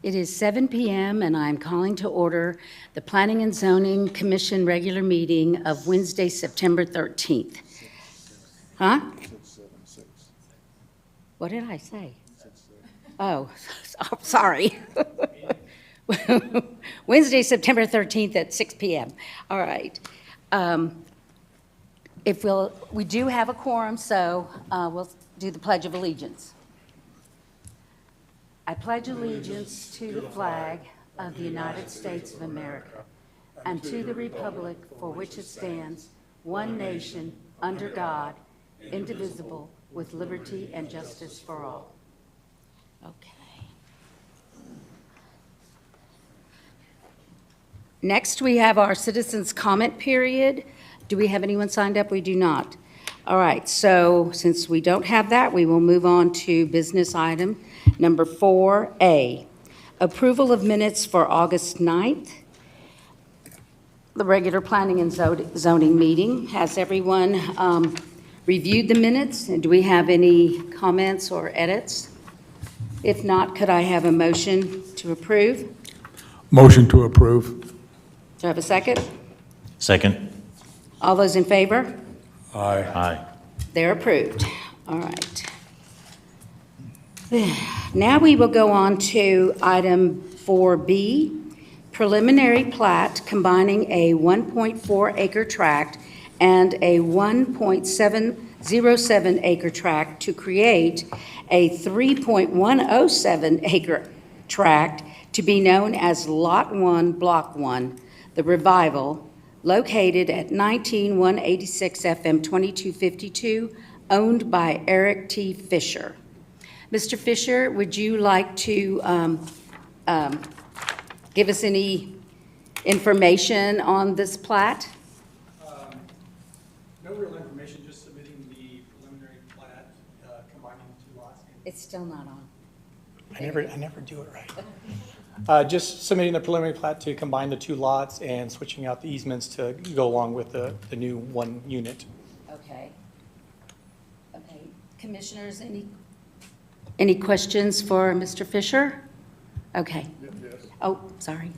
It is 7 p.m. and I'm calling to order the Planning and Zoning Commission regular meeting of Wednesday, September 13th. Huh? What did I say? Oh, sorry. Wednesday, September 13th at 6 p.m. All right. We do have a quorum, so we'll do the Pledge of Allegiance. I pledge allegiance to the flag of the United States of America and to the republic for which it stands, one nation, under God, indivisible, with liberty and justice for all. Okay. Next, we have our citizens' comment period. Do we have anyone signed up? We do not. All right, so since we don't have that, we will move on to business item number 4A, approval of minutes for August 9th, the regular planning and zoning meeting. Has everyone reviewed the minutes? And do we have any comments or edits? If not, could I have a motion to approve? Motion to approve. Do I have a second? Second. All those in favor? Aye. Aye. They're approved. All right. Now we will go on to item 4B, preliminary plat combining a 1.4 acre tract and a 1.707 acre tract to create a 3.107 acre tract to be known as Lot 1, Block 1, The Revival, located at 19186 FM 2252, owned by Eric T. Fisher. Mr. Fisher, would you like to give us any information on this plat? No real information, just submitting the preliminary plat, combining the two lots. It's still not on. I never do it right. Just submitting the preliminary plat to combine the two lots and switching out the easements to go along with the new one unit. Okay. Okay. Commissioners, any questions for Mr. Fisher? Okay. Yes. Oh, sorry.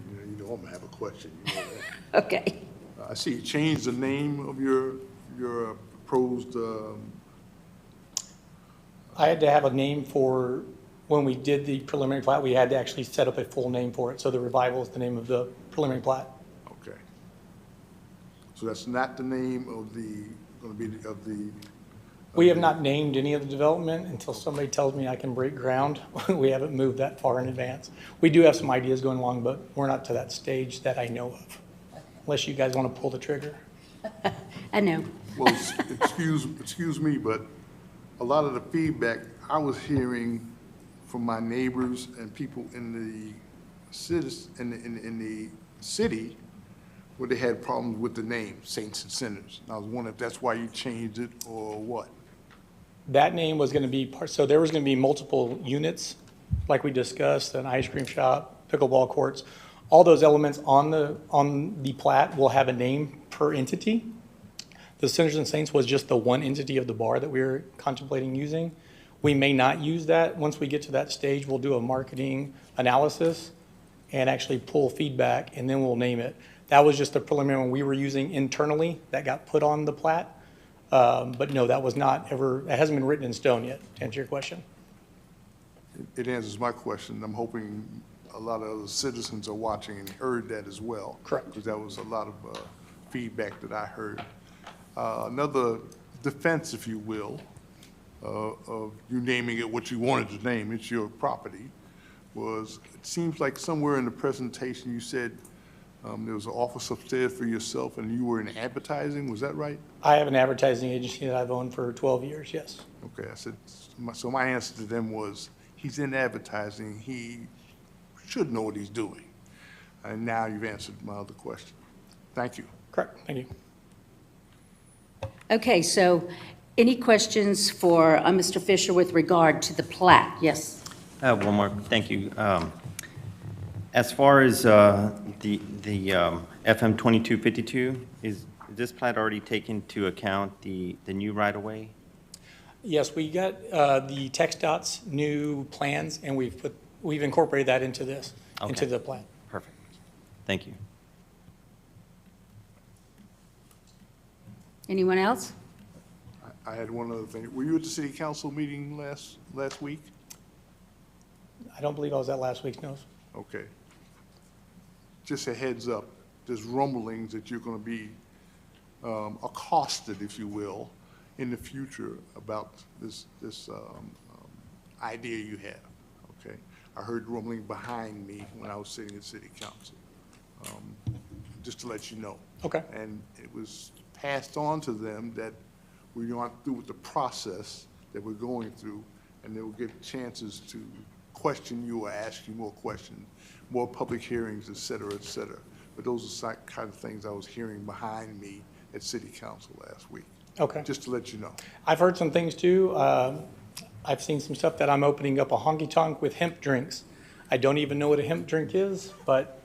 You know I'm gonna have a question. You know that. Okay. I see you changed the name of your proposed, I had to have a name for, when we did the preliminary plat, we had to actually set up a full name for it. So the Revival is the name of the preliminary plat. okay. So that's not the name of the, gonna be of the. We have not named any of the development until somebody tells me I can break ground. We haven't moved that far in advance. We do have some ideas going along, but we're not to that stage that I know of, unless you guys want to pull the trigger. I know. Well, excuse me, but a lot of the feedback I was hearing from my neighbors and people in the cities, in the city, where they had problems with the name, Saints and Sinners. And I was wondering if that's why you changed it or what? That name was going to be part, so there was going to be multiple units, like we discussed, an ice cream shop, pickleball courts. All those elements on the plat will have a name per entity. The Sinners and Saints was just the one entity of the bar that we were contemplating using. We may not use that. Once we get to that stage, we'll do a marketing analysis and actually pull feedback, and then we'll name it. That was just the preliminary one we were using internally that got put on the plat. But no, that was not ever, it hasn't been written in stone yet, to answer your question. It answers my question. I'm hoping a lot of other citizens are watching and heard that as well. Correct. Because that was a lot of feedback that I heard. Another defense, if you will, of you naming it what you wanted to name, it's your property, was it seems like somewhere in the presentation you said there was an office upstairs for yourself and you were in advertising, was that right? I have an advertising agency that I've owned for 12 years, yes. Okay, I said, so my answer to them was, he's in advertising, he should know what he's doing. And now you've answered my other question. Thank you. Correct, thank you. Okay, so any questions for Mr. Fisher with regard to the plat? Yes. One more, thank you. As far as the FM 2252, is this plat already taken into account the new right-of-way? Yes, we got the TxDOT's new plans, and we've put we've incorporated that into this, into Okay. the plan. Perfect. Thank you. Anyone else? I had one other thing. Were you at the city council meeting last week? I don't believe I was at last week's notice. Okay. Just a heads up, there's rumblings that you're going to be accosted, if you will, in the future about this idea you have, okay? I heard rumbling behind me when I was sitting at city council, just to let you know. Okay. And it was passed on to them that we aren't through with the process that we're going through, and they will get chances to question you or ask you more questions, more public hearings, et cetera, et cetera. But those are the kind of things I was hearing behind me at city council last week. Okay. Just to let you know. I've heard some things too. I've seen some stuff that I'm opening up a honky tonk with hemp drinks. I don't even know what a hemp drink is, but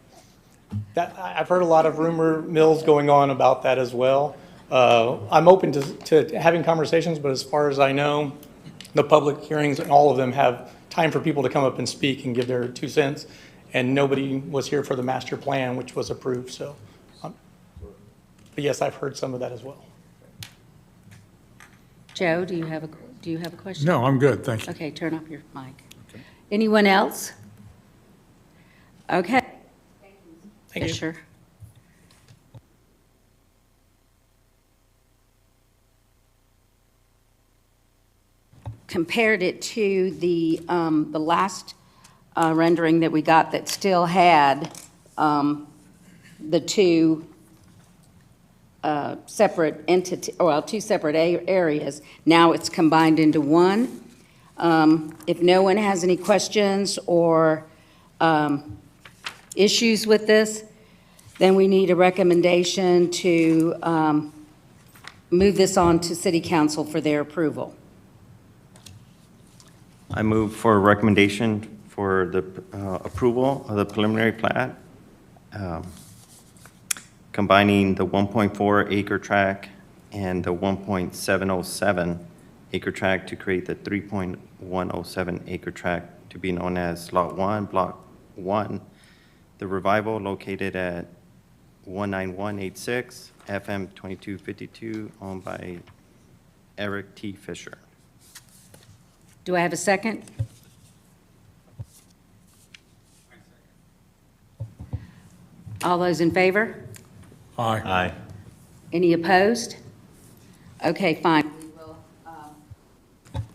I've heard a lot of rumor mills going on about that as well. I'm open to having conversations, but as far as I know, the public hearings and all of them have time for people to come up and speak and give their 2 cents. And nobody was here for the master plan, which was approved, so. But yes, I've heard some of that as well. Joe, do you have a question? No, I'm good, thank you. Okay, turn off your mic. Anyone else? Okay. Thank you. Fisher. Compared it to the last rendering that we got that still had the two separate entity, well, two separate areas. Now it's combined into one. If no one has any questions or issues with this, then we need a recommendation to move this on to City Council for their approval. I move for a recommendation for the approval of the preliminary plat, combining the 1.4 acre tract and the 1.707 acre tract to create the 3.107 acre tract to be known as Lot 1, Block 1, the revival located at 19186 FM 2252, owned by Eric T. Fisher. Do I have a second? All those in favor? Aye. Aye. Any opposed? Okay, fine. We will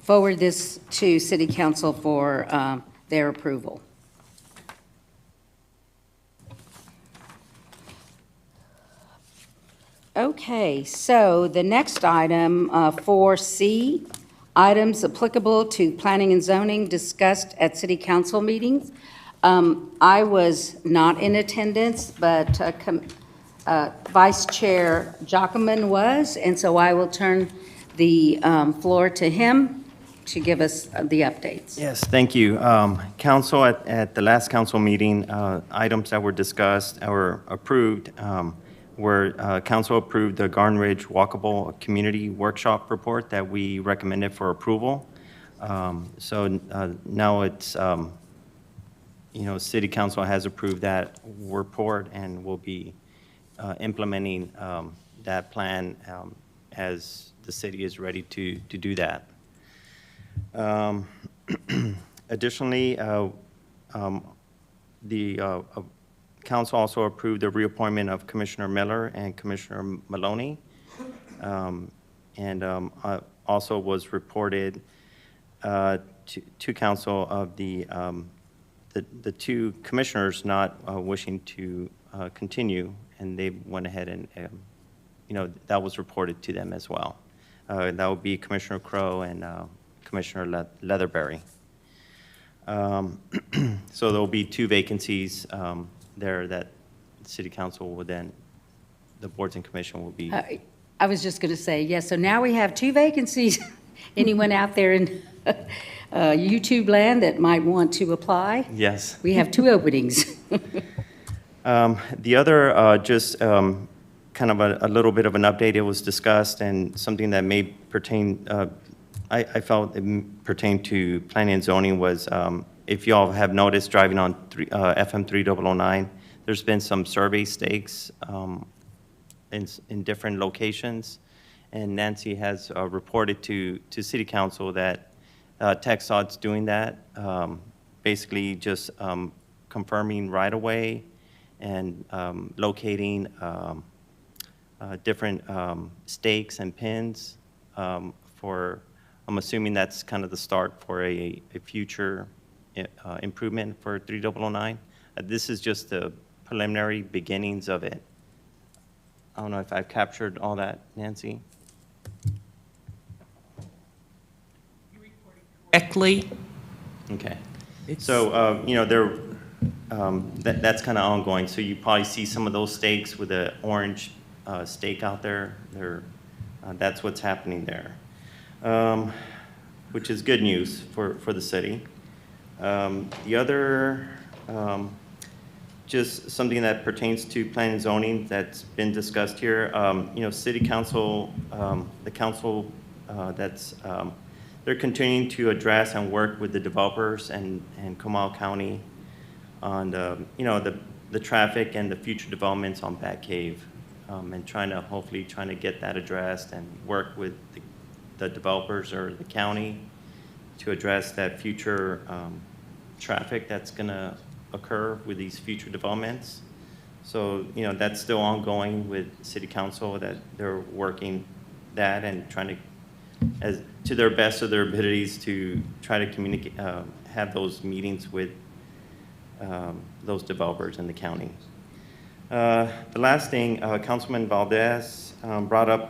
forward this to City Council for their approval. Okay, so the next item, 4C, items applicable to planning and zoning discussed at city council meetings. I was not in attendance, but Vice Chair Jockman was, and so I will turn the floor to him to give us the updates. Yes, thank you. Council, at the last council meeting, items that were discussed or approved were council approved the Garden Ridge Walkable Community Workshop Report that we recommended for approval. So now it's, City Council has approved that report and will be implementing that plan as the city is ready to do that. Additionally, the council also approved the reappointment of Commissioner Miller and Commissioner Maloney. And also was reported to council of the two commissioners not wishing to continue, and they went ahead and, that was reported to them as well. That would be Commissioner Crowe and Commissioner Leatherberry. So there'll be two vacancies there that City Council will then, the boards and commission will be. I was just going to say, yes, so now we have two vacancies. Anyone out there in YouTube land that might want to apply? Yes. We have two openings. The other, just kind of a little bit of an update, it was discussed, and something that may pertain, I felt it pertained to planning and zoning was if y'all have noticed driving on FM 3009, there's been some survey stakes in different locations. And Nancy has reported to City Council that TxDOT's doing that, basically just confirming right-of-way and locating different stakes and pins for, I'm assuming that's kind of the start for a future improvement for 3009. This is just the preliminary beginnings of it. I don't know if I've captured all that, Nancy? Correctly. Okay. It's- So, that's kind of ongoing. So you probably see some of those stakes with the orange stake out there. That's what's happening there, which is good news for the city. The other, just something that pertains to planning and zoning that's been discussed here. City council, the council they're continuing to address and work with the developers and Comal County on the traffic and the future developments on Bat Cave, and hopefully trying to get that addressed and work with the developers or the county to address that future traffic that's going to occur with these future developments. So, that's still ongoing with City Council, that they're working that and trying to, as to their best of their abilities, to try to communicate, have those meetings with those developers in the county. The last thing, Councilman Valdez brought up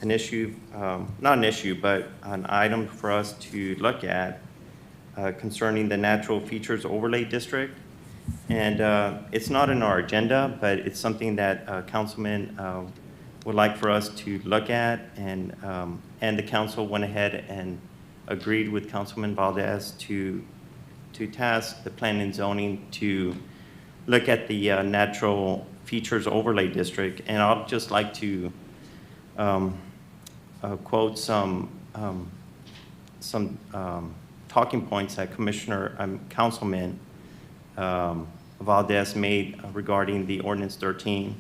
an issue, not an issue, but an item for us to look at concerning the Natural Features Overlay District. And it's not in our agenda, but it's something that Councilman would like for us to look at, and the council went ahead and agreed with Councilman Valdez to task the planning and zoning to look at the Natural Features Overlay District. And I'd just like to quote some talking points that Councilman Valdez made regarding the Ordinance 13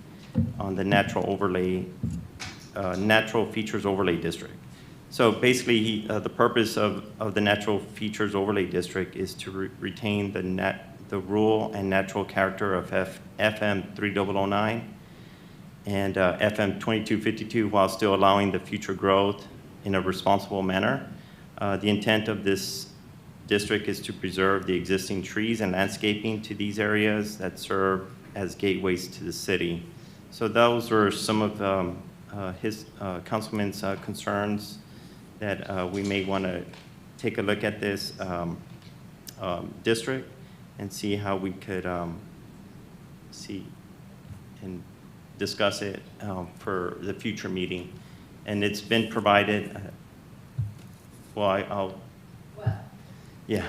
on the Natural Features Overlay District. So basically, the purpose of the Natural Features Overlay District is to retain the rural and natural character of FM 3009 and FM 2252, while still allowing the future growth in a responsible manner. The intent of this district is to preserve the existing trees and landscaping to these areas that serve as gateways to the city. So those were some of his councilman's concerns, that we may want to take a look at this district and see how we could see and discuss it for the future meeting. And it's been provided. Yeah.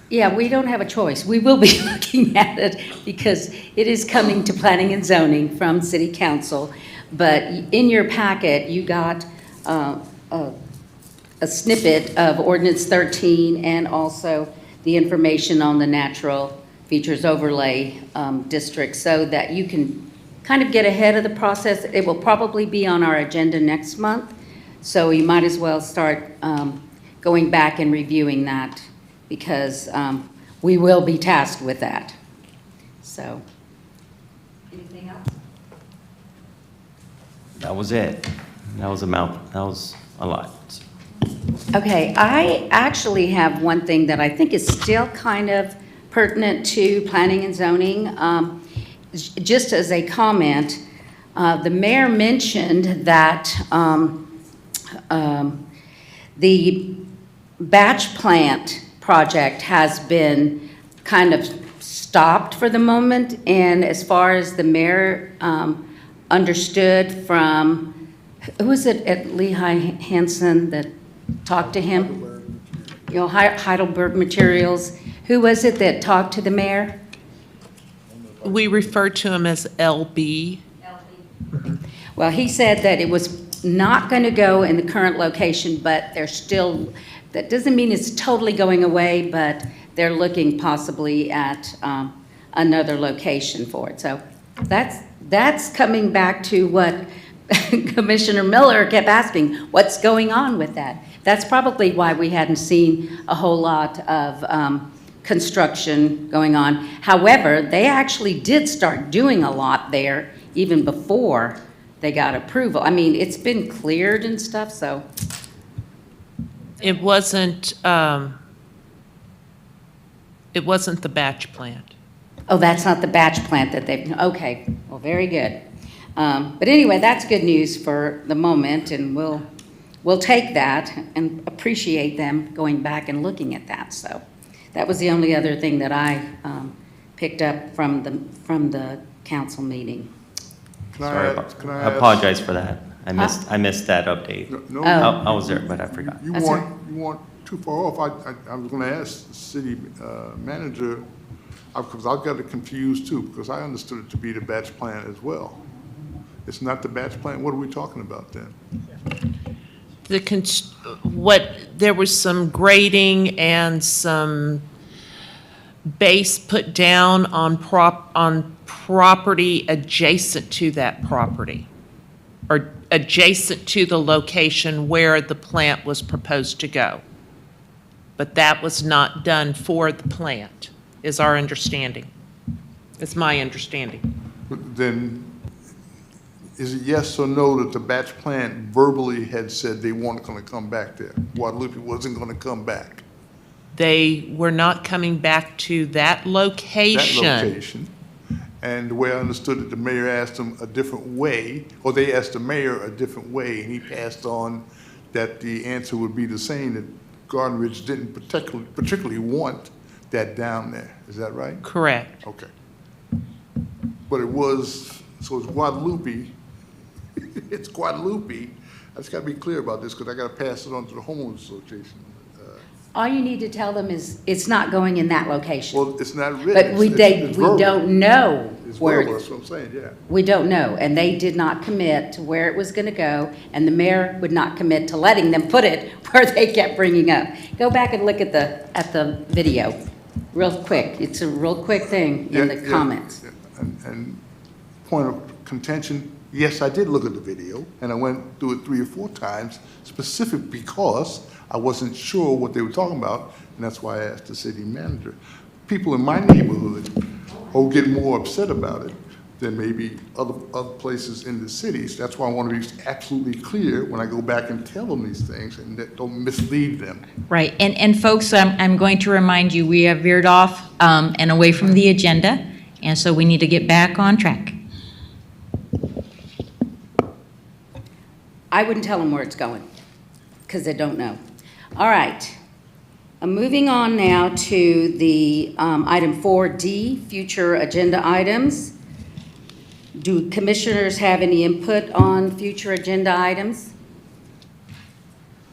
Yeah, we don't have a choice. We will be looking at it because it is coming to planning and zoning from city council. But in your packet, you got a snippet of ordinance 13 and also the information on the natural features overlay district, so that you can kind of get ahead of the process. It will probably be on our agenda next month, so you might as well start going back and reviewing that, because we will be tasked with that. So, anything else? That was it. That was a lot. Okay, I actually have one thing that I think is still kind of pertinent to planning and zoning. Just as a comment, the mayor mentioned that the batch plant project has been kind of stopped for the moment, and as far as the mayor understood from, who was it at Lehigh Hansen that talked to him? Heidelberg Materials. Who was it that talked to the mayor? We refer to him as LB. Well, he said that it was not going to go in the current location, but there's still, that doesn't mean it's totally going away, but they're looking possibly at another location for it. So that's coming back to what Commissioner Miller kept asking, what's going on with that? That's probably why we hadn't seen a whole lot of construction going on. However, they actually did start doing a lot there even before they got approval. I mean, it's been cleared and stuff, so. It wasn't the batch plant. Oh, that's not the batch plant that they've, okay, well, very good. But anyway, that's good news for the moment, and we'll take that and appreciate them going back and looking at that. So that was the only other thing that I picked up from the council meeting. Sorry, I apologize for that. I missed that update. No, I was there, but I forgot. you That's want too far off. I was going to ask the city manager, because I got it confused too, because I understood it to be the batch plant as well. It's not the batch plant. What are we talking about then? There was some grading and some base put down on property adjacent to that property, or adjacent to the location where the plant was proposed to go. But that was not done for the plant, is our understanding. It's my understanding. But then, is it yes or no that the batch plant verbally had said they weren't going to come back there? Guadalupe wasn't going to come back. They were not coming back to that location. That location. And the way I understood it, the mayor asked them a different way, or they asked the mayor a different way, and he passed on that the answer would be the same, that Garden Ridge didn't particularly want that down there. Is that right? Correct. Okay. But it was, so it's Guadalupe. It's Guadalupe. I just got to be clear about this because I got to pass it on to the homeowners association. All you need to tell them is it's not going in that location. Well, it's not written. But we It's verbal. don't know It's where. verbal, that's what I'm saying, yeah. We don't know, and they did not commit to where it was going to go, and the mayor would not commit to letting them put it where they kept bringing up. Go back and look at the video, real quick. It's a real quick thing in the comments. Yeah. And point of contention, yes, I did look at the video, and I went through it 3 or 4 times, specific because I wasn't sure what they were talking about, and that's why I asked the city manager. People in my neighborhood will get more upset about it than maybe other places in the cities. That's why I want to be absolutely clear when I go back and tell them these things and that don't mislead them. Right, and folks, I'm going to remind you, we have veered off and away from the agenda, and so we need to get back on track. I wouldn't tell them where it's going, because they don't know. All right. Moving on now to the item 4D, future agenda items. Do commissioners have any input on future agenda items?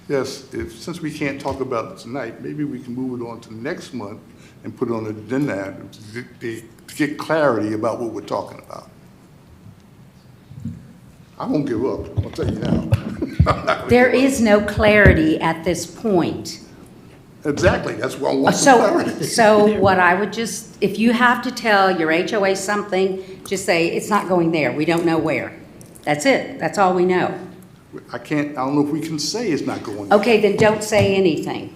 Yes, since we can't talk about it tonight, maybe we can move it on to next month and put it on the agenda to get clarity about what we're talking about. I won't give up, I'll tell you now. There is no clarity at this point. Exactly, that's why I want some clarity. So what I would just, if you have to tell your HOA something, just say, it's not going there, we don't know where. That's it, that's all we know. I don't know if we can say it's not going there. Okay, then don't say anything.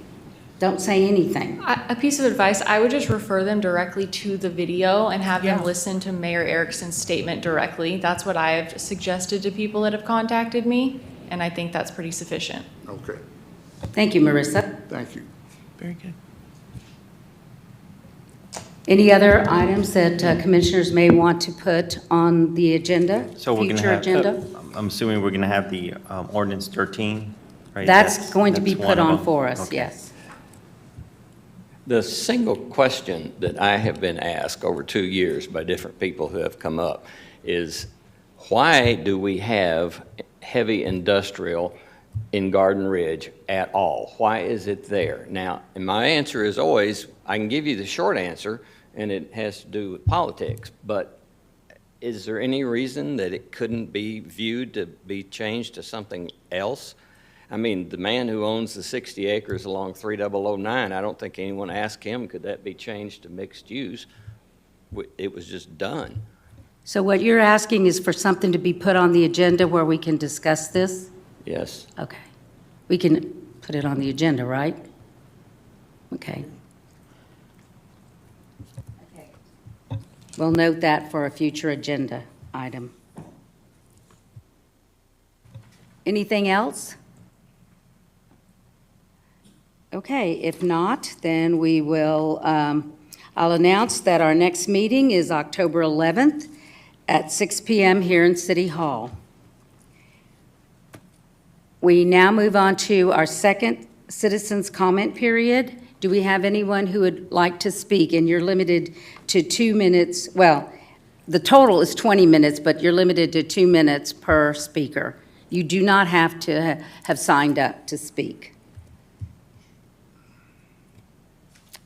Don't say anything. A piece of advice, I would just refer them directly to the video and have them Yeah. listen to Mayor Erickson's statement directly. That's what I have suggested to people that have contacted me, and I think that's pretty sufficient. Okay, Thank you, Marissa. thank you. Very good. Any other items that commissioners may want to put on the agenda? So we're going to Future have, agenda? I'm assuming we're going to have the ordinance 13, right? That's going to be that's put one of on them. for us, Okay. yes. The single question that I have been asked over 2 years by different people who have come up is, why do we have heavy industrial in Garden Ridge at all? Why is it there? Now, and my answer is always, I can give you the short answer, and it has to do with politics, but is there any reason that it couldn't be viewed to be changed to something else? I mean, the man who owns the 60 acres along 3009, I don't think anyone asked him, could that be changed to mixed use? It was just done. So what you're asking is for something to be put on the agenda where we can discuss this? Yes. Okay. We can put it on the agenda, right? Okay. We'll note that for a future agenda item. Anything else? Okay, if not, then we will, I'll announce that our next meeting is October 11th at 6 PM here in City Hall. We now move on to our second citizens' comment period. Do we have anyone who would like to speak? And you're limited to 2 minutes. Well, the total is 20 minutes, but you're limited to 2 minutes per speaker. You do not have to have signed up to speak.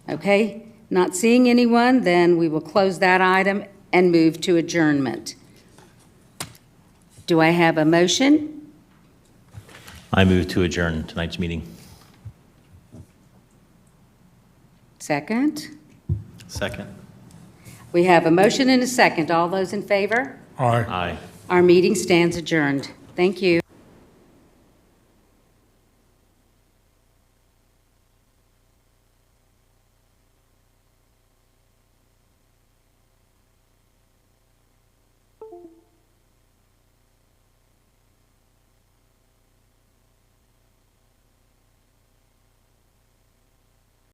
Okay, not seeing anyone, then we will close that item and move to adjournment. Do I have a motion? I move to adjourn tonight's meeting. Second? Second. We have a motion and a second. All those in favor? Aye. Aye. Our meeting stands adjourned. Thank you.